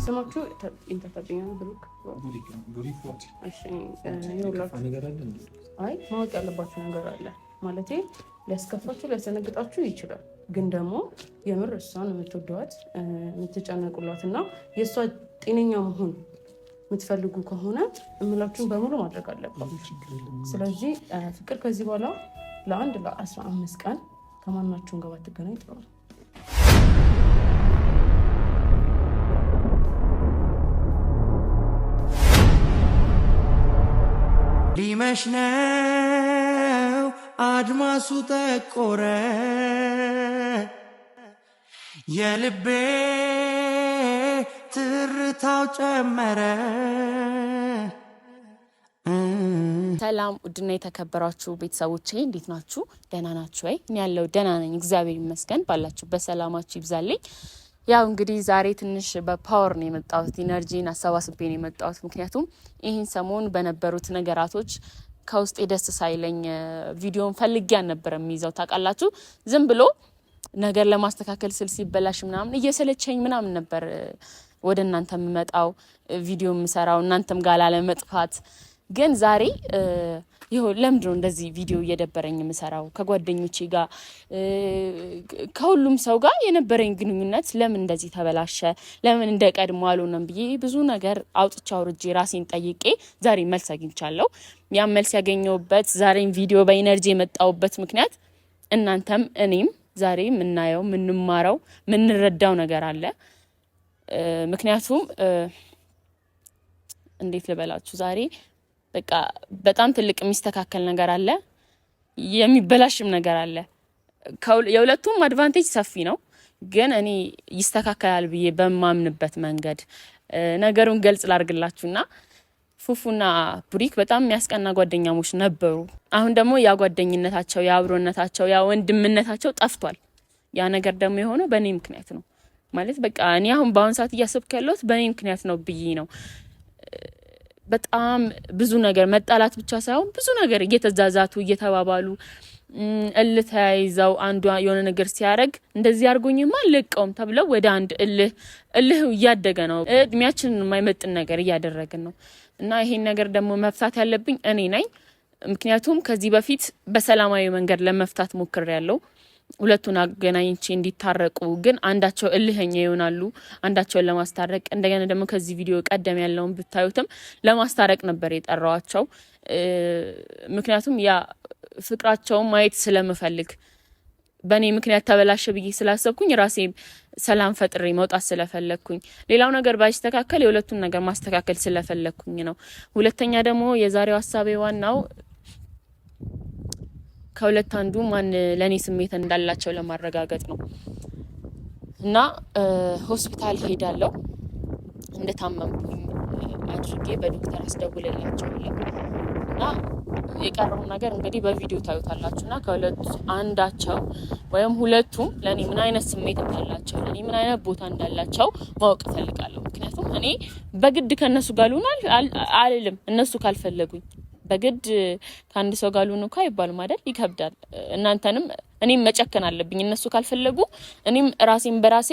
ስማችሁ ኢንተርታቢኛ ብሩክ እሺ ይኸውላችሁ አይ ማወቅ ያለባችሁ ነገር አለ ማለቴ ሊያስከፋችሁ ሊያስደነግጣችሁ ይችላል ግን ደግሞ የምር እሷን የምትወዷት የምትጨነቁላትና የእሷ ጤነኛ መሆን የምትፈልጉ ከሆነ እምላችሁን በሙሉ ማድረግ አለባችሁ ስለዚህ ፍቅር ከዚህ በኋላ ለ15 ቀን ከማናችሁም ጋር ባትገናኝ ጥሩ ነው ሊመሽ ነው አድማሱ ጠቆረ የልቤ ትርታው ጨመረ ሰላም ውድና የተከበራችሁ ቤተሰቦቼ እንዴት ናችሁ ደህና ናችሁ ወይ እኔ ያለው ደህና ነኝ እግዚአብሔር ይመስገን ባላችሁ በሰላማችሁ ይብዛልኝ ያው እንግዲህ ዛሬ ትንሽ በፓወር ነው የመጣሁት ኢነርጂን አሰባስቤ ነው የመጣሁት ምክንያቱም ይሄን ሰሞን በነበሩት ነገራቶች ከውስጥ ደስ ሳይለኝ ቪዲዮን ፈልጌ ነበር የሚይዘው ታውቃላችሁ ዝም ብሎ ነገር ለማስተካከል ስል ሲበላሽ ምናምን እየሰለቸኝ ምናምን ነበር ወደ እናንተ የምመጣው ቪዲዮ የምሰራው እናንተም ጋር ላለመጥፋት ግን ዛሬ ይሄው ለምንድን ነው እንደዚህ ቪዲዮ እየደበረኝ የምሰራው ከጓደኞቼ ጋር ከሁሉም ሰው ጋር የነበረኝ ግንኙነት ለምን እንደዚህ ተበላሸ ለምን እንደቀድሞ አልሆነም ብዬ ብዙ ነገር አውጥቻው ርጄ ራሴን ጠይቄ ዛሬ መልስ አግኝቻለሁ ያ መልስ ያገኘውበት ዛሬን ቪዲዮ በኢነርጂ የመጣውበት ምክንያት እናንተም እኔም ዛሬ ምናየው ምንማረው ምንረዳው ነገር አለ ምክንያቱም እንዴት ልበላችሁ ዛሬ በቃ በጣም ትልቅ የሚስተካከል ነገር አለ የሚበላሽም ነገር አለ የሁለቱም አድቫንቴጅ ሰፊ ነው ግን እኔ ይስተካከላል ብዬ በማምንበት መንገድ ነገሩን ገልጽ ላርግላችሁና ፉፉና ቡሪክ በጣም የሚያስቀና ጓደኛሞች ነበሩ አሁን ደግሞ ያ ጓደኝነታቸው ያ አብሮነታቸው ያ ወንድምነታቸው ጠፍቷል ያ ነገር ደግሞ የሆነው በእኔ ምክንያት ነው ማለት በቃ እኔ አሁን በአሁን ሰዓት እያሰብኩ ያለሁት በእኔ ምክንያት ነው ብዬ ነው በጣም ብዙ ነገር መጣላት ብቻ ሳይሆን ብዙ ነገር እየተዛዛቱ እየተባባሉ እልተያይዘው አንዱ የሆነ ነገር ሲያረግ እንደዚህ አርጎኝማ ለቀውም ተብለው ወደ አንድ እልህ እያደገ ነው እድሜያችንን የማይመጥን ነገር እያደረግን ነው እና ይሄን ነገር ደግሞ መፍታት ያለብኝ እኔ ነኝ ምክንያቱም ከዚህ በፊት በሰላማዊ መንገድ ለመፍታት ሞክሬያለሁ ሁለቱን አገናኝቼ እንዲታረቁ ግን አንዳቸው እልህኛ ይሆናሉ አንዳቸውን ለማስታረቅ እንደገና ደግሞ ከዚህ ቪዲዮ ቀደም ያለውን ብታዩትም ለማስታረቅ ነበር የጠራዋቸው ምክንያቱም ያ ፍቅራቸው ማየት ስለምፈልግ በእኔ ምክንያት ተበላሸ ብዬ ስላሰብኩኝ ራሴ ሰላም ፈጥሬ መውጣት ስለፈለኩኝ ሌላው ነገር ባይስተካከል የሁለቱን ነገር ማስተካከል ስለፈለኩኝ ነው ሁለተኛ ደግሞ የዛሬው ሐሳቤ ዋናው ከሁለት አንዱ ማን ለኔ ስሜት እንዳላቸው ለማረጋገጥ ነው እና ሆስፒታል ሄዳለሁ እንደታመምኩኝ አድርጌ በዶክተር አስደውልላቸዋለሁ እና የቀረው ነገር እንግዲህ በቪዲዮ ታዩታላችሁና ከሁለት አንዳቸው ወይም ሁለቱም ለኔ ምን አይነት ስሜት እንዳላቸው ለኔ ምን አይነት ቦታ እንዳላቸው ማወቅ ፈልጋለሁ ምክንያቱም እኔ በግድ ከነሱ ጋር ልሆን አልልም እነሱ ካልፈለጉኝ በግድ ከአንድ ሰው ጋር ልሆን አይባልም አይደል ይከብዳል እናንተንም እኔም መጨከን አለብኝ እነሱ ካልፈለጉ እኔም ራሴን በራሴ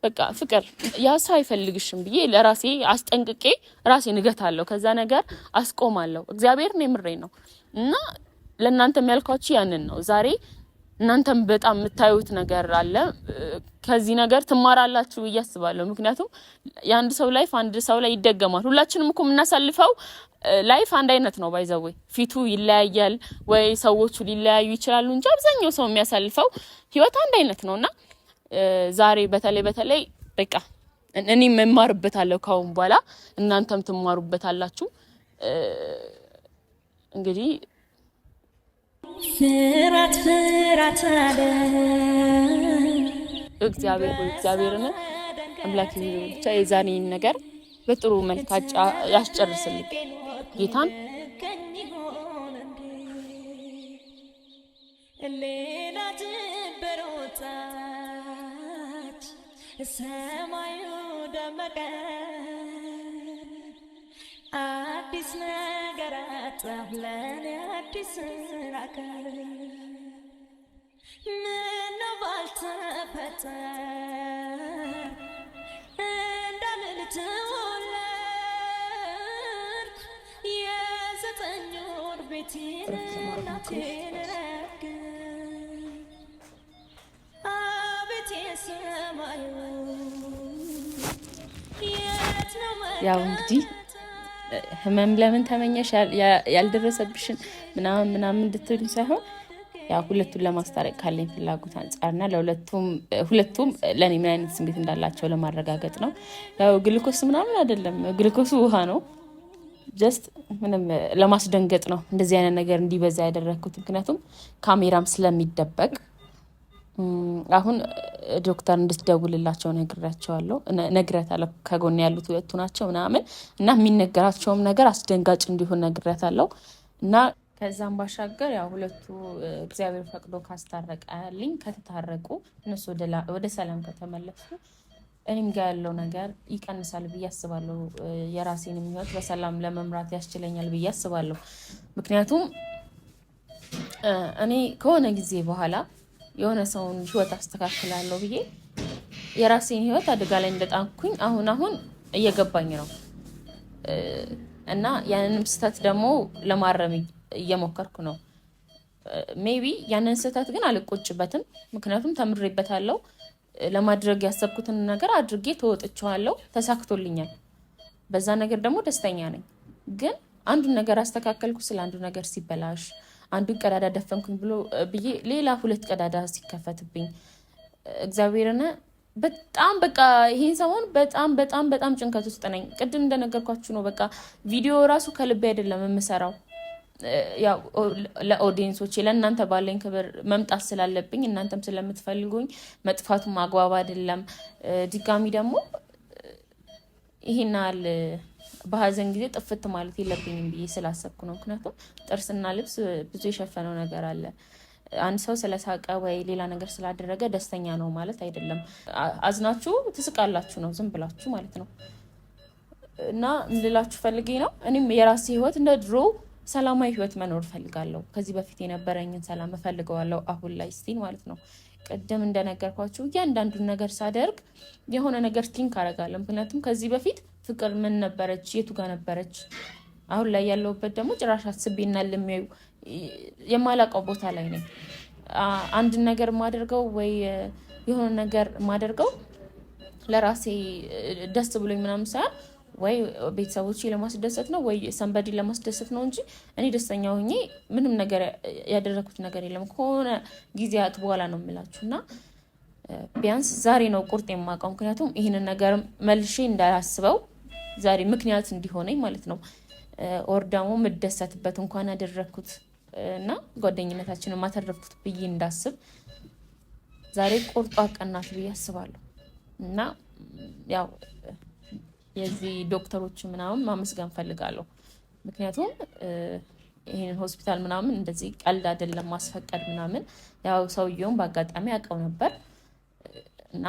በቃ ፍቅር ያሳ አይፈልግሽም ብዬ ለራሴ አስጠንቅቄ ራሴን እገታለሁ ከዛ ነገር አስቆማለሁ እግዚአብሔር ነው የምሬ ነው እና ለእናንተም ያልኳችሁ ያንን ነው ዛሬ እናንተም በጣም የምታዩት ነገር አለ ከዚህ ነገር ትማራላችሁ እያስባለሁ ምክንያቱም የአንድ ሰው ላይፍ አንድ ሰው ላይ ይደገማል ሁላችንም እኮ እናሳልፈው ላይፍ አንድ አይነት ነው ባይዘው ፊቱ ይለያያል ወይ ሰዎቹ ሊለያዩ ይችላሉ እንጂ አብዛኛው ሰው የሚያሳልፈው ህይወት አንድ አይነት ነውና ዛሬ በተለይ በቃ እኔ መማርበታለሁ ካሁን በኋላ እናንተም ትማሩበታላችሁ እንግዲህ ፍራት አለ እግዚአብሔርን አምላክ ብቻ የዛሬን ነገር በጥሩ መልካጫ ያስጨርስልኝ ጌታን ሌላ ድበሮታች ሰማዩ ደመቀ አዲስ ነገር አጣብለን አዲስ ራቀር ምነው ባልተፈጠረ እንዳልልት ረፍት ለማድረግ ያው እንግዲህ ህመም ለምን ተመኘሽ ያልደረሰብሽን ምናምን እንድትሉ ሳይሆን ያው ሁለቱን ለማስታረቅ ካለኝ ፍላጎት አንጻርና ሁለቱም ለኔ ምን አይነት ስሜት እንዳላቸው ለማረጋገጥ ነው። ያው ግሉኮስ ምናምን አይደለም፣ ግሉኮሱ ውሃ ነው። ጀስት ምንም ለማስደንገጥ ነው እንደዚህ አይነት ነገር እንዲበዛ ያደረኩት። ምክንያቱም ካሜራም ስለሚደበቅ አሁን ዶክተር እንድትደውልላቸው ነግሬያታለሁ። ከጎን ያሉት ሁለቱ ናቸው ምናምን እና የሚነገራቸውም ነገር አስደንጋጭ እንዲሆን ነግሬያታለሁ። እና ከዛም ባሻገር ያው ሁለቱ እግዚአብሔር ፈቅዶ ካስታረቀልኝ ከተታረቁ እነሱ ወደ ሰላም ከተመለሱ እኔም ጋር ያለው ነገር ይቀንሳል ብዬ አስባለሁ። የራሴንም ህይወት በሰላም ለመምራት ያስችለኛል ብዬ አስባለሁ። ምክንያቱም እኔ ከሆነ ጊዜ በኋላ የሆነ ሰውን ህይወት አስተካክላለሁ ብዬ የራሴን ህይወት አደጋ ላይ እንደጣንኩኝ አሁን እየገባኝ ነው። እና ያንንም ስህተት ደግሞ ለማረም እየሞከርኩ ነው። ሜቢ ያንን ስህተት ግን አልቆጭበትም፣ ምክንያቱም ተምሬበታለሁ። ለማድረግ ያሰብኩትን ነገር አድርጌ ተወጥቼዋለሁ፣ ተሳክቶልኛል። በዛ ነገር ደግሞ ደስተኛ ነኝ። ግን አንዱን ነገር አስተካከልኩ ስለ አንዱ ነገር ሲበላሽ፣ አንዱን ቀዳዳ ደፈንኩኝ ብዬ ሌላ 2 ቀዳዳ ሲከፈትብኝ እግዚአብሔርን በጣም በቃ ይሄን ሰሞን በጣም ጭንቀት ውስጥ ነኝ። ቅድም እንደነገርኳችሁ ነው። በቃ ቪዲዮ ራሱ ከልቤ አይደለም የምሰራው። ያው ለኦዲየንሶቼ ለእናንተ ባለኝ ክብር መምጣት ስላለብኝ እናንተም ስለምትፈልጉኝ መጥፋቱም አግባብ አይደለም። ድጋሚ ደግሞ ይሄናል በሀዘን ጊዜ ጥፍት ማለት የለብኝም ብዬ ስላሰብኩ ነው። ምክንያቱም ጥርስና ልብስ ብዙ የሸፈነው ነገር አለ። አንድ ሰው ስለሳቀ ወይ ሌላ ነገር ስላደረገ ደስተኛ ነው ማለት አይደለም። አዝናችሁ ትስቃላችሁ ነው ዝም ብላችሁ ማለት ነው። እና ልላችሁ ፈልጌ ነው እኔም የራሴ ህይወት እንደ ድሮ ሰላማዊ ህይወት መኖር ፈልጋለሁ። ከዚህ በፊት የነበረኝን ሰላም እፈልገዋለሁ አሁን ላይ ስቲል ማለት ነው። ቅድም እንደነገርኳችሁ እያንዳንዱን ነገር ሳደርግ የሆነ ነገር ቲንክ አደርጋለሁ። ምክንያቱም ከዚህ በፊት ፍቅር ምን ነበረች፣ የቱ ጋር ነበረች? አሁን ላይ ያለሁበት ደግሞ ጭራሽ አስቤና ልሜው የማላውቀው ቦታ ላይ ነኝ። አንድ ነገር ማደርገው ወይ የሆነ ነገር ማደርገው ለራሴ ደስ ብሎኝ ምናምን ሳይሆን ወይ ቤተሰቦቼ ለማስደሰት ነው ወይ ሰንበዲ ለማስደሰት ነው እንጂ እኔ ደስተኛ ሆኜ ምንም ነገር ያደረኩት ነገር የለም። ከሆነ ጊዜያት በኋላ ነው የምላችሁና ቢያንስ ዛሬ ነው ቁርጥ የማውቀው። ምክንያቱም ይህንን ነገር መልሼ እንዳላስበው ዛሬ ምክንያት እንዲሆነኝ ማለት ነው። ኦር ደግሞ የምደሰትበት እንኳን ያደረኩት እና ጓደኝነታችንን ማተረፍኩት ብዬ እንዳስብ ዛሬ ቁርጧ ቀናት ብዬ አስባለሁ። እና ያው የዚህ ዶክተሮች ምናምን ማመስገን ፈልጋለሁ። ምክንያቱም ይሄን ሆስፒታል ምናምን እንደዚህ ቀልድ አይደለም ማስፈቀድ ምናምን። ያው ሰውየውን በአጋጣሚ አውቀው ነበር እና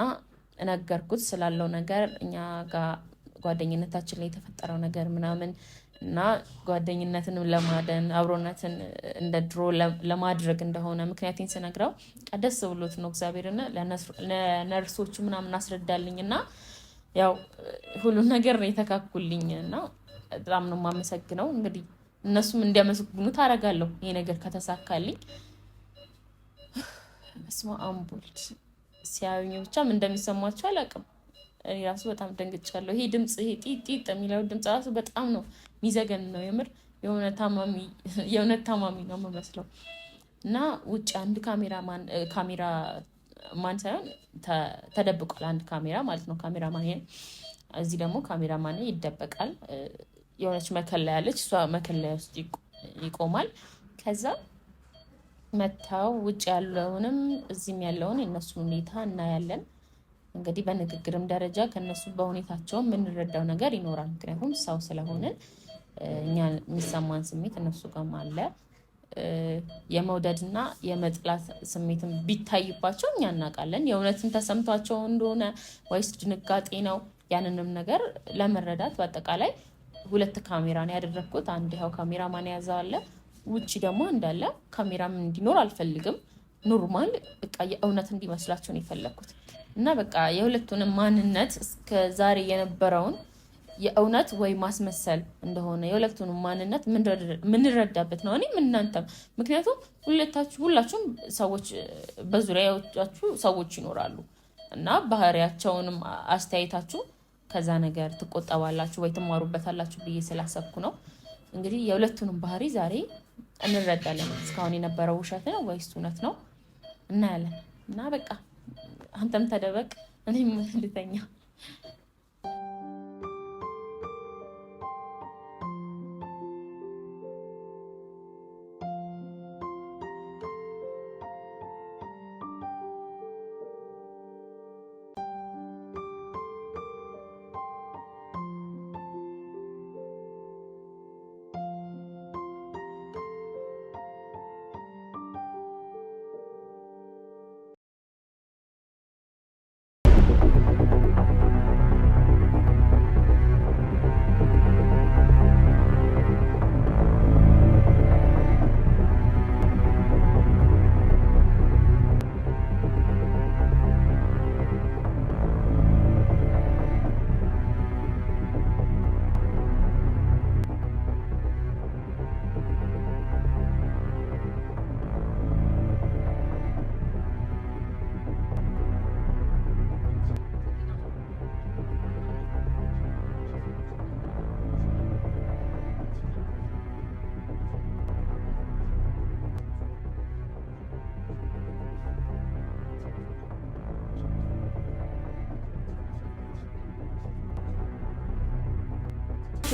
ነገርኩት ስላለው ነገር እኛ ጋር ጓደኝነታችን ላይ የተፈጠረው ነገር ምናምን እና ጓደኝነትንም ለማደን አብሮነትን እንደ ድሮ ለማድረግ እንደሆነ ምክንያቱም ስነግረው ቀደስ ብሎት ነው እግዚአብሔርና ለነርሶቹ ምናምን አስረዳልኝና ያው ሁሉን ነገር ነው የተካኩልኝ እና በጣም ነው የማመሰግነው። እንግዲህ እነሱም እንዲያመሰግኑት አደርጋለሁ ይሄ ነገር ከተሳካልኝ። በስመ አብ ወልድ ሲያዩኝ ብቻ ምን እንደሚሰማቸው አላውቅም። እኔ ራሱ በጣም ደንግጫለሁ። ይሄ ድምጽ ይሄ ጢጥ የሚለው ድምጽ ራሱ በጣም ነው የሚዘገን ነው የምር። የሆነ ታማሚ ነው የምመስለው። እና ውጭ አንድ ካሜራ ማን ሳይሆን ተደብቋል። አንድ ካሜራ ማለት ነው። ካሜራማን ይሄን እዚህ ደግሞ ካሜራማን ይደበቃል። የሆነች መከለያ ያለች እሷ መከለያ ውስጥ ይቆማል። ከዛ መታው ውጭ ያለውንም እዚህም ያለውን የነሱን ሁኔታ እናያለን። እንግዲህ በንግግርም ደረጃ ከነሱ በሁኔታቸው የምንረዳው ነገር ይኖራል። ምክንያቱም ሰው ስለሆንን እኛ የሚሰማን ስሜት እነሱ ጋርም አለ። የመውደድና የመጥላት ስሜትም ቢታይባቸው እኛ እናውቃለን። የእውነትም ተሰምቷቸው እንደሆነ ወይስ ድንጋጤ ነው? ያንንም ነገር ለመረዳት በአጠቃላይ 2 ካሜራ ነው ያደረኩት። አንድ ያው ካሜራማን ያዘው አለ፣ ውጪ ደግሞ እንዳለ ካሜራም እንዲኖር አልፈልግም። ኖርማል በቃ የእውነት እንዲመስላቸው ነው የፈለኩት። እና በቃ የሁለቱንም ማንነት እስከ ዛሬ የነበረውን የእውነት ወይ ማስመሰል እንደሆነ የሁለቱንም ማንነት ምንረዳበት ነው እኔም እናንተም። ምክንያቱም ሁላችሁም ሰዎች በዙሪያዎቻችሁ ሰዎች ይኖራሉ እና ባህሪያቸውንም አስተያየታችሁ ከዛ ነገር ትቆጠባላችሁ ወይ ትማሩበታላችሁ ብዬ ስላሰብኩ ነው። እንግዲህ የሁለቱንም ባህሪ ዛሬ እንረዳለን። እስካሁን የነበረው ውሸት ነው ወይስ እውነት ነው እናያለን። እና በቃ አንተም ተደበቅ እኔም ልተኛ።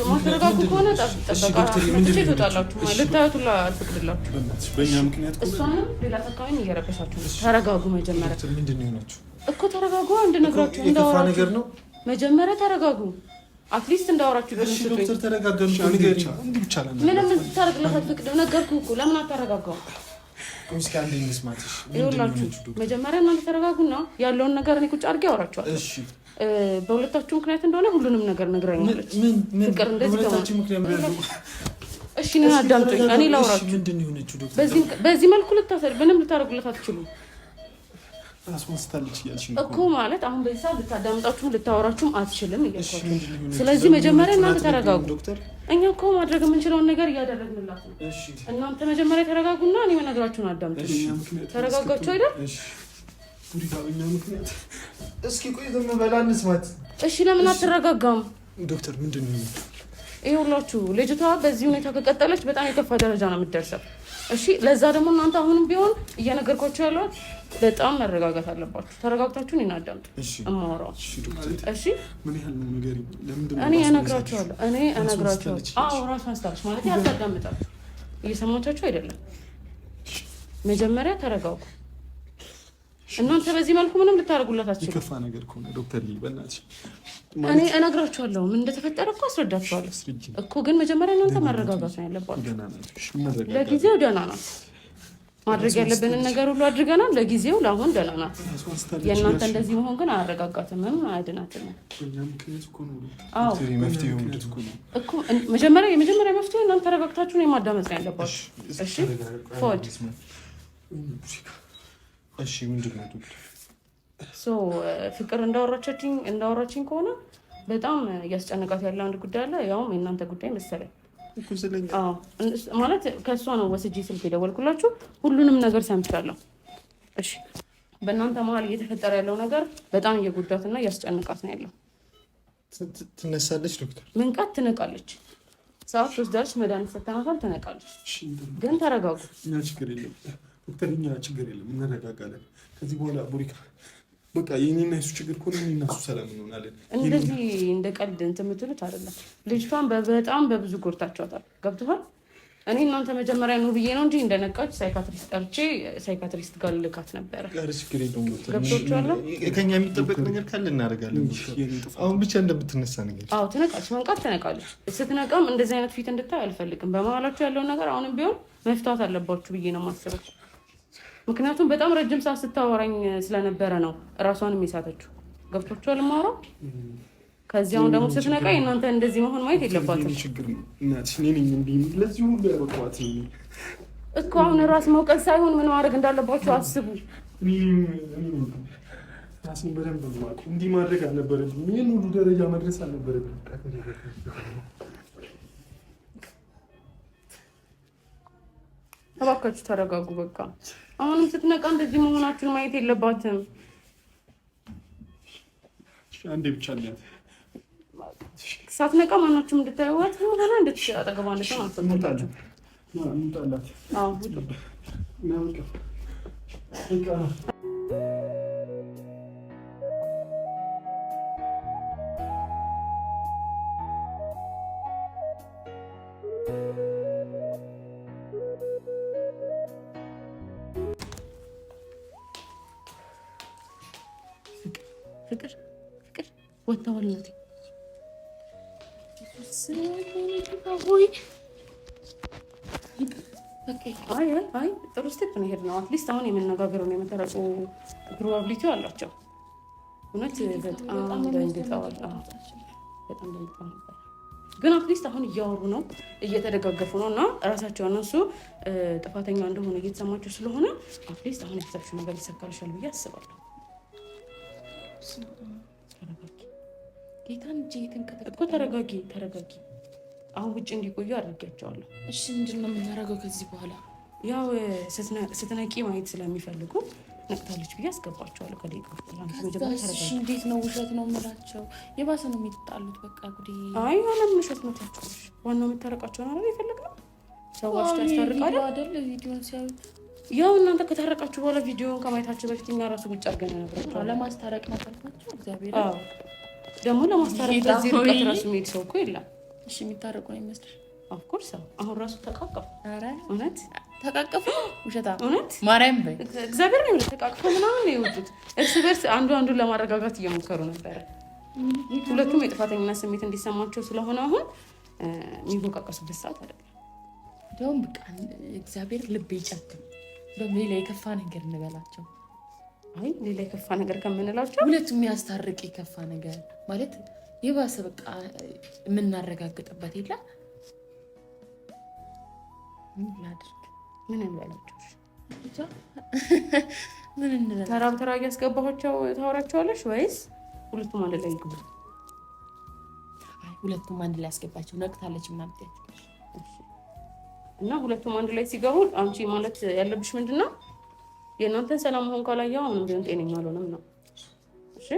ማተረጋጉ ከሆነ ጠበቃ መጥቼ ትወጣላችሁ ማለት ታያቱላ አልፈቅድላችሁ። በእኛ ምክንያት እሷንም ሌላ ተካውን እየረበሻችሁ ነው። ተረጋጉ። መጀመሪያ ምንድን ነው የሆናችሁ እኮ ተረጋጉ። እንድነግራችሁ እንዳወራችሁ ነገር ነው። መጀመሪያ ተረጋጉ። አትሊስት እንዳወራችሁ እሺ ዶክተር ተረጋጋሉ። ንገሪ እንዴ ይቻላል። ምንም ታረጋግላት አትፈቅድም። ነገርኩህ እኮ ለምን አታረጋጋው? እስኪ አንዴ እንስማትሽ። ይኸውላችሁ መጀመሪያ እናንተ ተረጋጉና ያለውን ነገር እኔ ቁጭ አድርጌ አወራችኋለሁ። እሺ በሁለታችሁ ምክንያት እንደሆነ ሁሉንም ነገር ነግራኛለች። ፍቅር እንደዚህ በሁለታችሁ ምክንያት ነው። እሺ እኔን አዳምጡኝ። እኔ ላውራችሁ። ምንድን ነው የሆነችው ዶክተር? በዚህ መልኩ ምንም ልታደርጉላት አትችሉም። አስወስታለች እያልሽ ነው እኮ ማለት አሁን በዚህ ሰዓት ልታዳምጣችሁም ልታወራችሁም አትችልም እያልኳችሁ። ስለዚህ መጀመሪያ እናንተ ተረጋጉ። እኛ እኮ ማድረግ የምንችለውን ነገር እያደረግንላት ነው። እናንተ መጀመሪያ ተረጋጉና እኔ መነግራችሁን አዳምጡ። ተረጋጋችሁ አይደል? ቡሪካኛ ምክንያት እስኪ ቆይ ዝም በላ እንስማት። እሺ ለምን አትረጋጋም? ዶክተር ምንድን ነው ይኸውላችሁ ልጅቷ በዚህ ሁኔታ ከቀጠለች በጣም የከፋ ደረጃ ነው የምትደርሰው። እሺ ለዛ ደግሞ እናንተ አሁንም ቢሆን እየነገርኳችሁ ያለሁት በጣም መረጋጋት አለባችሁ። ተረጋግታችሁ እኔን አዳምጡ። እማወራው እሺ ምን ያህል ነው ነገር ለምንድን ነው እኔ እነግራችኋለሁ። አዎ ራስ ማስታወስ ማለት ያዳምጣችሁ። እየሰማቻችሁ አይደለም። መጀመሪያ ተረጋጉ። እናንተ በዚህ መልኩ ምንም ልታደርጉላት አትችሉም። የከፋ ነገር ከሆነ ዶክተር በእናትሽ እኔ እነግራችኋለሁ። ምን እንደተፈጠረ እኮ አስረዳችኋለሁ እኮ። ግን መጀመሪያ እናንተ መረጋጋት ነው ያለባችሁ። ለጊዜው ደህና ናት። ማድረግ ያለብንን ነገር ሁሉ አድርገናል። ለጊዜው ለአሁን ደህና ናት። የእናንተ እንደዚህ መሆን ግን አያረጋጋትም፣ አያድናትም። አዎ እኮ የመጀመሪያ መፍትሄ እናንተ ተረጋግታችሁ ነው የማዳመጥ ነው ያለባችሁ። እሺ ፎድ እሺ ምንድን ነው ዶክተር? ፍቅር እንዳወራችኝ ከሆነ በጣም እያስጨነቃት ያለ አንድ ጉዳይ አለ። ያውም የእናንተ ጉዳይ መሰለኝ። ማለት ከእሷ ነው ወስጄ ስልክ የደወልኩላችሁ። ሁሉንም ነገር ሰምቻለሁ። እሺ በእናንተ መሀል እየተፈጠረ ያለው ነገር በጣም እየጎዳትና እያስጨነቃት ነው ያለው። ትነሳለች ዶክተር? መንቃት ትነቃለች። ሰዓት ወስዳለች፣ መድኃኒት ሰተናታል፣ ትነቃለች። ግን ተረጋጉ። እኛ ችግር የለም ዶክተር፣ እኛ ችግር የለም፣ እንረጋጋለን። ከዚህ በኋላ ቡሪካ በቃ የኔና የሱ ችግር ከሆነ እኔና እሱ ሰላም እንሆናለን። እንደዚህ እንደ ቀልድ እንትን የምትሉት አይደለም። ልጅቷን በጣም በብዙ ጎድታችኋታል። ገብቶሃል? እኔ እናንተ መጀመሪያ ነው ብዬ ነው እንጂ እንደነቃች ሳይካትሪስት ጠርቼ ሳይካትሪስት ጋር ልካት ነበረ። ችግር የለውም ዶክተር፣ ገብቶችኋል? ከኛ የሚጠበቅ ነገር ካለ እናደርጋለን። አሁን ብቻ እንደምትነሳ ነገር። አዎ ትነቃለች፣ መንቃት ትነቃለች። ስትነቃም እንደዚህ አይነት ፊት እንድታይ አልፈልግም። በመሀላችሁ ያለውን ነገር አሁንም ቢሆን መፍታት አለባችሁ ብዬ ነው የማስበው። ምክንያቱም በጣም ረጅም ሰዓት ስታወራኝ ስለነበረ ነው እራሷንም የሳተችው። ገብቶችኋል የማወራው? ከዚያውን ደግሞ ስትነቃ እናንተ እንደዚህ መሆን ማየት የለባትም እኮ። አሁን ራስ መውቀስ ሳይሆን ምን ማድረግ እንዳለባችሁ አስቡ። ራሴን በደንብ ነው የማውቀው። እንዲህ ማድረግ አልነበረብኝም። ይህን ሁሉ ደረጃ መድረስ አልነበረብኝም። እባካችሁ ተረጋጉ። በቃ አሁንም ስትነቃ እንደዚህ መሆናችሁን ማየት የለባትም። አንዴ ብቻ አላት ሳትነቃ ማናችሁም እንድታዩዋት ሆነ እንድትአጠገባ እንደሆነ አልፈቅድላችሁም። እንጣላት። አዎ በቃ ፍቅር ወጥተዋል። እናቴ አይ ጥሩ ስቴፕ ነው የሄድነው። አትሊስት አሁን የመነጋገሩን የመተረቁ ፕሮባቢሊቲው አላቸው። እውነት በጣም ደንግጠዋል። በጣም ደንግጠዋል ነበር፣ ግን አትሊስት አሁን እያወሩ ነው፣ እየተደጋገፉ ነው እና እራሳቸው እነሱ ጥፋተኛ እንደሆነ እየተሰማቸው ስለሆነ አትሊስት አሁን የተሰብሽው ነገር ይሰካልሻል ብዬ አስባለሁ። ጌታን እጅ እኮ ተረጋጊ። አሁን ውጭ እንዲቆዩ አድርጌያቸዋለሁ። እሺ ምንድን ነው የምናደርገው ከዚህ በኋላ? ያው ስትነቂ ማየት ስለሚፈልጉ ነቅታለች ብዬ አስገባቸዋለሁ። እንዴት ነው ውሸት ነው የምላቸው? የባሰ ነው የሚጣሉት። በቃ ጉዴ። አይ ሆነም ውሸት ነው ታቸው። ዋናው የምታረቃቸውን አረ የፈለግነው ሰዎች ታስታርቃለ አይደል? ቪዲዮን ሲያዩ ያው እናንተ ከታረቃችሁ በኋላ ቪዲዮን ከማየታችሁ በፊት እኛ ራሱ ውጭ አድርገን ነበር ለማስታረቅ ነበርኳቸው። እግዚአብሔር ደግሞ ለማስታረቅ በዚህ ርቀት ራሱ የሚሄድ ሰው እኮ የለም። እሺ የሚታረቁ ነው ይመስል ኦፍኮርስ አሁን ራሱ ተቃቀፉ። ኧረ እውነት ተቃቀፉ? ውሸታ እውነት ማርያም በይ እግዚአብሔር ነው ተቃቅፎ ምናምን ነው የወጡት። እርስ በርስ አንዱን ለማረጋጋት እየሞከሩ ነበረ። ሁለቱም የጥፋተኝነት ስሜት እንዲሰማቸው ስለሆነ አሁን የሚወቃቀሱበት ሰዓት አይደለም። እንደውም በቃ እግዚአብሔር ልብ ይጨክም። እንደውም ሌላ የከፋ ነገር እንበላቸው። አይ ሌላ የከፋ ነገር ከምንላቸው ሁለቱም የሚያስታርቅ የከፋ ነገር ማለት የባሰ በቃ የምናረጋግጥበት የለ። ምን ላድርግ? ምን እንበላቸው? ምን እንበላቸው? ተራ በተራ እያስገባኋቸው ታወራቸዋለሽ ወይስ ሁለቱም አንድ ላይ ይግቡ? አይ ሁለቱም አንድ ላይ ያስገባቸው። ነቅታለች ምናምን እና ሁለቱም አንድ ላይ ሲገቡ አንቺ ማለት ያለብሽ ምንድነው የእናንተን ሰላም መሆን ካላየው አሁን ቢሆን ጤነኛ አልሆነም ነው። እሺ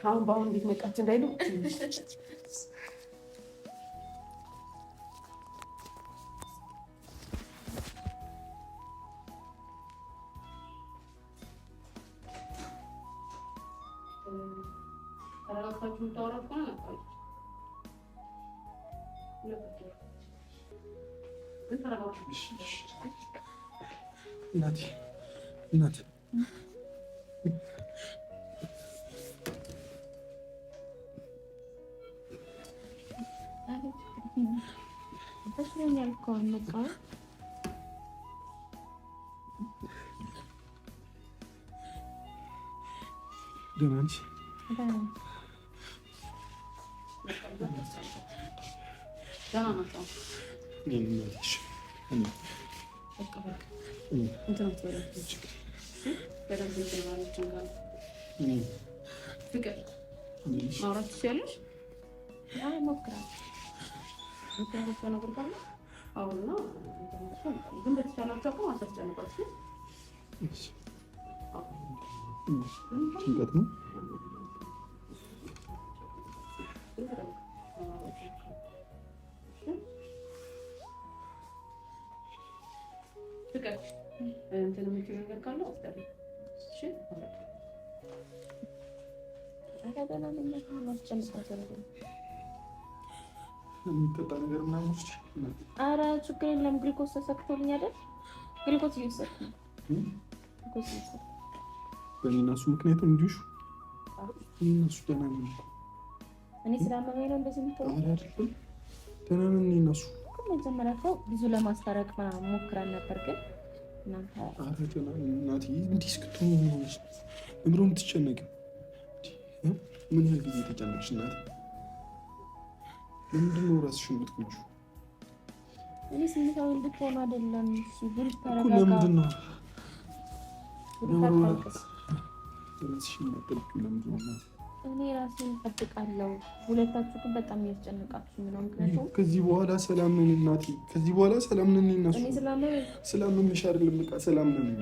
አሁን በአሁን ቤት መቃች እንዳይሉ ተረጋግታችሁ የምታወራት ከሆነ ነበር እናቴ ደህና ነሽ? ማውራት ትችያለሽ? ግን በተቻላቸው እኮ ማሳስጨንቋችሁ ጭንቀት ነው። ፍቅር እንትን የምትይው ነገር ካለ አስጠሪ። እሺ የሚጠጣ ነገር ምናምን ውስጥ ኧረ ችግር የለም። ግሉኮስ ተሰክቶልኝ አይደል? ግሉኮስ እየወሰድኩ ነው። ግሉኮስ እየወሰድኩ በእኔ እና እሱ ምክንያት እንዲሁ እነሱ ደህና ነን። እኔ ስላመመኝ ነው እንደዚህ የምትሆነው? ኧረ አይደለም ደህና ነን እኔ እና እሱ። መጀመሪያ እኮ ብዙ ለማስታረቅ ምናምን ሞክረን ነበር፣ ግን እናንተ ኧረ ደህና ነን እናቴ። እንዲህ እስክትሆኝ ሆነች እምሮ የምትጨነቂው ምን ያህል ጊዜ ተጨነቅሽ እናቴ? ለምንድን ነው እራስሽን የምትጎጂው? እኔ ስሜታዊ እንድትሆን አይደለም። እሺ ብሩክ እኮ ተረጋጋ። ለምንድን ነው እኔ ራሴን እጠብቃለሁ። ሁለታችሁ ግን በጣም እያስጨነቃችሁ ነው። ምክንያቱም ከዚህ በኋላ ሰላም ነን እናቴ፣ ከዚህ በኋላ ሰላም ነን። እነሱ ሰላም ነን አይደለም፣ በቃ ሰላም ነን።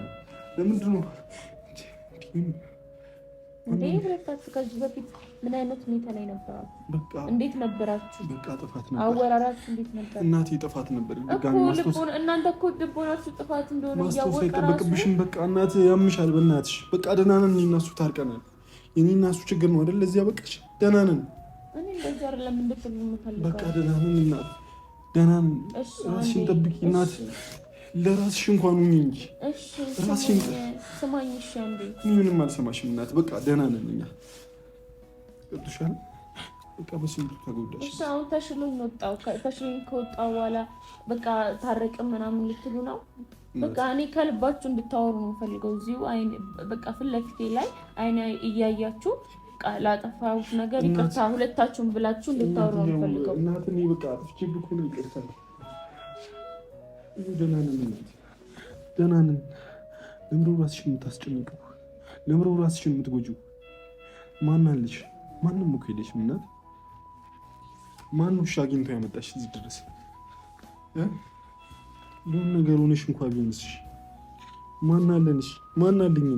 ለምንድን ነው እንዴ? ሁለታችሁ ከዚህ በፊት ምን አይነት ሁኔታ ላይ ነበራችሁ? በቃ እንዴት ነበራችሁ? በቃ ጥፋት ነበር። አወራራችሁ እንዴት ነበር? እናቴ ጥፋት ነበር። ድጋሚ ማስተዋል እናንተ እኮ ልቦናችሁ ጥፋት እንደሆነ ማስተዋል አይጠበቅብሽም። በቃ እናት ያምሻል። በእናትሽ በቃ ደህና ነን። እነሱ ታርቀናል። የኔ እና እሱ ችግር ነው አይደል? ለዚያ በቃሽ። ደህና ነን። እኔ እንደዛ አይደለም እንድትሉ የምፈልገው። በቃ ደህና ነን እናት፣ ደህና ነን። ራስሽን ጠብቂ እናት፣ ለራስሽ እንኳን ሁኚ እንጂ። እሺ ራስሽን ስማኝ። እሺ አንዴ ምንም አልሰማሽም እናት። በቃ ደህና ነን እኛ። ቅዱሻል በቃ በስንቱ ተጎዳሽ። እሺ አሁን ተሽሎኝ ወጣው። ተሽሎኝ ከወጣው በኋላ በቃ ታረቅም ምናምን ልትሉ ነው? በቃ እኔ ከልባችሁ እንድታወሩ ነው ፈልገው። እዚሁ አይኔ በቃ ፊት ለፊቴ ላይ አይኔ እያያችሁ ላጠፋሁት ነገር ይቅርታ ሁለታችሁም ብላችሁ እንድታወሩ ነው ፈልገው። እናት እኔ በቃ አጥፍቼብህ እኮ ነው ይቅርታ። ደህና ነን እናት፣ ደህና ነን። ለምሮ ራስሽን የምታስጨንቀው? ለምሮ ራስሽን የምትጎጂው? ማን አለሽ? ማንም እኮ የለሽም እናት። ማን ውሻ አግኝቶ ያመጣሽ እዚህ ድረስ? ምን ነገር ሆነሽ እንኳን ቢሆንስ ማን አለንሽ? ማን አለኝ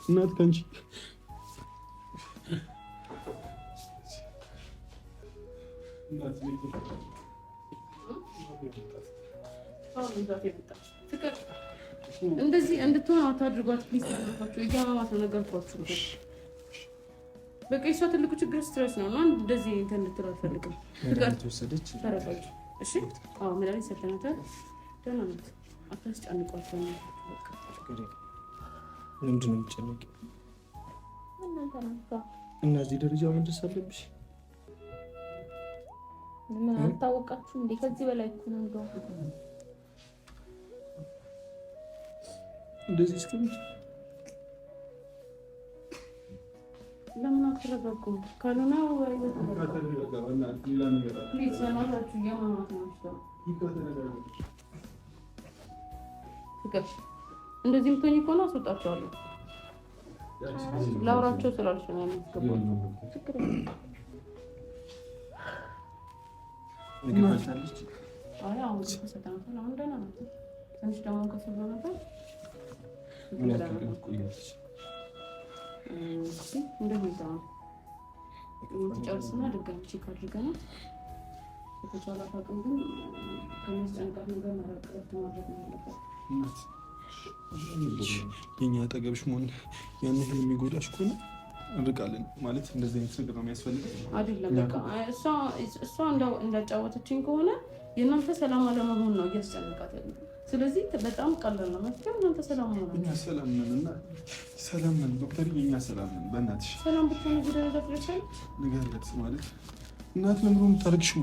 እናት ካንቺ? እንደዚህ እንድትሆን አታድርጓት ፕሊዝ። ተረፋችሁ እያማማት ነው ነገርኳችሁ። በቃ እሷ ትልቁ ችግር ስትረስ ነው እና እንደዚህ እንትን እንድትል አልፈልግም። ተረጋጊ እሺ። አዎ መድኃኒት ሰጥተናታል። ደህና ናት። አታስጨንቋቸው። ምንድን ነው የምትጨነቂው? እና እዚህ ደረጃ መድረስ አለብሽ? ምን አልታወቃችሁ እንዴ? ከዚህ በላይ እኮ ነው እንደው እንደዚህ እስከምት ለምን አትረጋጉም? ካልሆነ ወይ ፕሊዝ ሰማታችሁ እያማማት ነው። ፍቅር እንደዚህ የምትሆኝ ከሆነ አስወጣቸዋለሁ። ላውራቸው ስላልሽ ነው የሚገባው። ችግር የለም። አይ አሁን ተሰጣናል። አሁን ደህና ናት። ትንሽ ደግሞ ከሰብ ነበር። እንደሚዛው ጨርስና ድጋሚ ቼክ አድርገናል። ከተቻለ አቅም ግን ከሚያስጨንቃት ነገር ማድረግ ነው ያለበት። የኛ አጠገብሽ መሆን ያን ያህል የሚጎዳሽ ከሆነ እንርቃለን ማለት እንደዚህ አይነት ነገር ነው የሚያስፈልገው አይደለም። በቃ እሷ እንዳጫወተችኝ ከሆነ የእናንተ ሰላም አለመሆን ነው እያስጨነቃት ያለው። ስለዚህ በጣም ቀላል ነው መፍትሄው። እናንተ ሰላም ሆነ እኛ ሰላም ነን እና ሰላም ነን ዶክተር፣ የኛ ሰላም ነን። በእናትሽ ሰላም ብትሆን እዚህ ደረጃ ትደርሻለች ንገሪያት። ማለት እናት ለምሮ የምታረግሽው?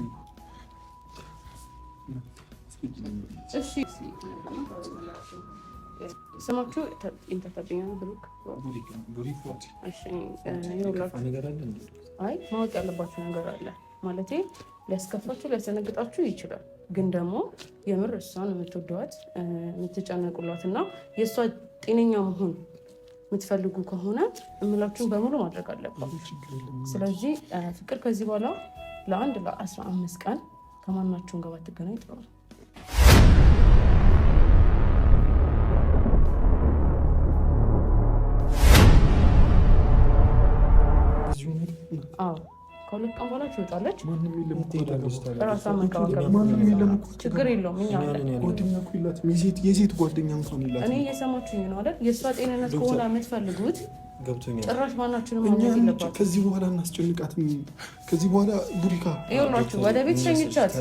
እሺ ስማችሁ ኢንተርታቢያን ብሩክ ቡሪፎት። እሺ አይ ማወቅ ያለባችሁ ነገር አለ ማለቴ ሊያስከፋችሁ ሊያስደነግጣችሁ ይችላል። ግን ደግሞ የምር እሷን የምትወደዋት የምትጨነቁላት እና የእሷ ጤነኛ መሆን የምትፈልጉ ከሆነ እምላችሁን በሙሉ ማድረግ አለባችሁ። ስለዚህ ፍቅር ከዚህ በኋላ ለ15 ቀን ከማናችሁን ጋር ባትገናኝ ጥሩ ነው። አዎ ከሁለት ቀን በኋላ ትወጣለች። ራሷን መንከባከብ ችግር የለውም። እኛ ጓደኛ እኮ የላትም፣ የሴት ጓደኛ እንኳን የላትም። እኔ እየሰማችሁኝ ነው አይደል? የእሷ ጤንነት ከሆነ የምትፈልጉት ጭራሽ ማናችሁንም ማግኘት የለባችሁም። ከዚህ በኋላ እናስጨንቃትም። ከዚህ በኋላ ቡሪካ ይኸውላችሁ ወደ ቤት ሸኝቻት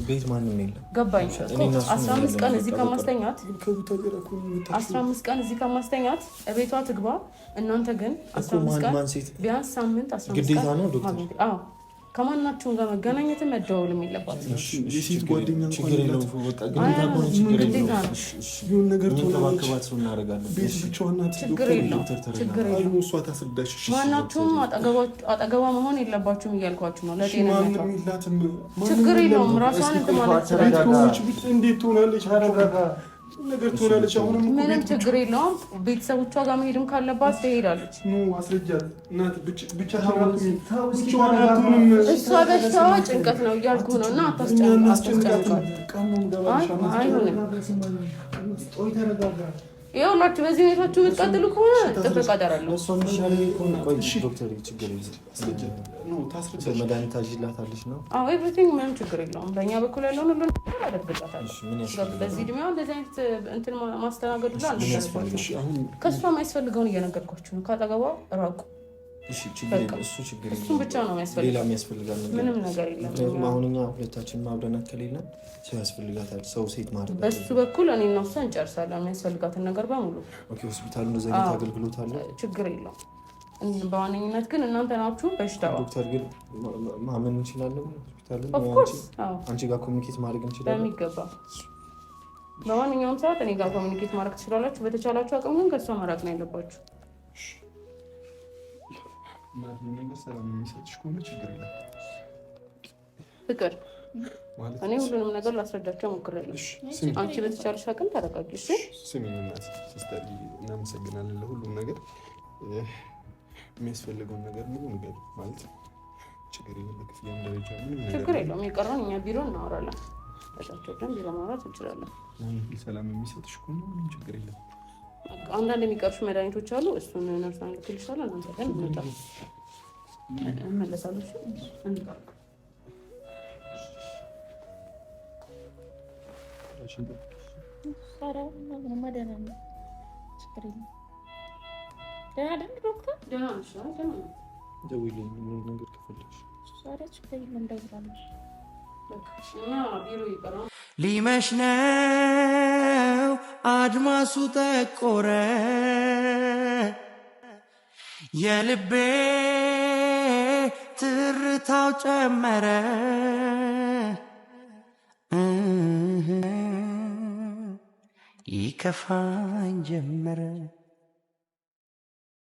ቤት ማንም የለም። ገባኝ እኮ 15 ቀን እዚህ ከማስተኛት 15 ቀን እዚህ ከማስተኛት ቤቷ ትግባ። እናንተ ግን 15 ቀን ቢያንስ ሳምንት 15 ግዴታ ነው ዶክተር። አዎ ከማናችሁም ጋር መገናኘትም መደወልም የለባትም። የሴት ጓደኛ ችግር የለውም። በቃ ግዴታ ከሆነ ችግር የለውም። ይሁን ነገር ተባከባት ሰው እናደርጋለን። ቤት ብቻዋን ናት። ችግር የለውም። ችግር የለውም። እሷ ታስረዳሽ። ማናችሁም አጠገቧ መሆን የለባችሁም እያልኳችሁ ነው። ለጤንነቷ ማንም የላትም። ችግር የለውም። ራሷን እንትን ማለት እንዴት ትሆናለች? ነገር ትሆናለች። አሁንም ምንም ችግር የለውም። ቤተሰቦቿ ጋር መሄድም ካለባት ትሄዳለች። አስረጃት እናት ብቻ እሷ በሽታዋ ጭንቀት ነው እያልኩ ነው እና አታስጨንቃት። አይሆንም። ይኸውላችሁ በዚህ ሁኔታችሁ የምትቀጥሉ ከሆነ ጥብቅ አደራለሁ። መድኃኒት ታዥላታለች ነው? አዎ ኤቭሪቲንግ ምንም ችግር የለውም። በእኛ በኩል ያለውን ሁሉ አደርግላታለሁ። በዚህ እድሜዋ እንደዚህ አይነት እንትን ማስተናገዱ ላይ አልነበረባችሁም። ከእሷ የማያስፈልገውን እየነገርኳችሁ ነው። ካጠገቧ ራቁ። እሱም ብቻ ነው የሚያስፈልጋል። ምንም ነገር የለም። ምክንያቱም አሁን እኛ ሁለታችንም አብረን ከሌለን ሰው ያስፈልጋታል። ሰው ሴት ማድረግ በሱ በኩል እኔ እና እሷ እንጨርሳለን የሚያስፈልጋትን ነገር በሙሉ። ሆስፒታሉ እንደዚህ አይነት አገልግሎት አለ፣ ችግር የለውም። በዋነኝነት ግን እናንተ ናችሁ በሽታዋ። ዶክተር ግን ማመን እንችላለን። አንቺ ጋር ኮሚኒኬት ማድረግ እንችላለን በሚገባ። በማንኛውም ሰዓት እኔ ጋር ኮሚኒኬት ማድረግ ትችላላችሁ። በተቻላችሁ አቅም ግን ከእሷ መራቅ ነው ያለባችሁ። ፍቅር እኔ ሁሉንም ነገር ላስረዳቸው ሞክሬያለሁ። አንቺ በተቻለሽ አቅም ተረጋጊ። ስሚኝ እናት፣ ሲስተር እናመሰግናለን ለሁሉም ነገር። የሚያስፈልገውን ነገር ሙሉ ነገር ማለት ችግር የለም። በክፍያም ደረጃ ችግር የለውም። የቀረውን እኛ ቢሮ እናወራለን። በታቸው ቢሮ ማውራት እንችላለን። ሰላም የሚሰጥሽ ከሆነ ምንም ችግር የለም። አንዳንድ የሚቀርሹ መድኃኒቶች አሉ። እሱን ነርሷን ልክልሻለሁ። እናንተ ጋር እንመጣ እመለሳለሁ። ሊመሽ ነው አድማሱ ጠቆረ፣ የልቤ ትርታው ጨመረ፣ ይከፋኝ ጀመረ።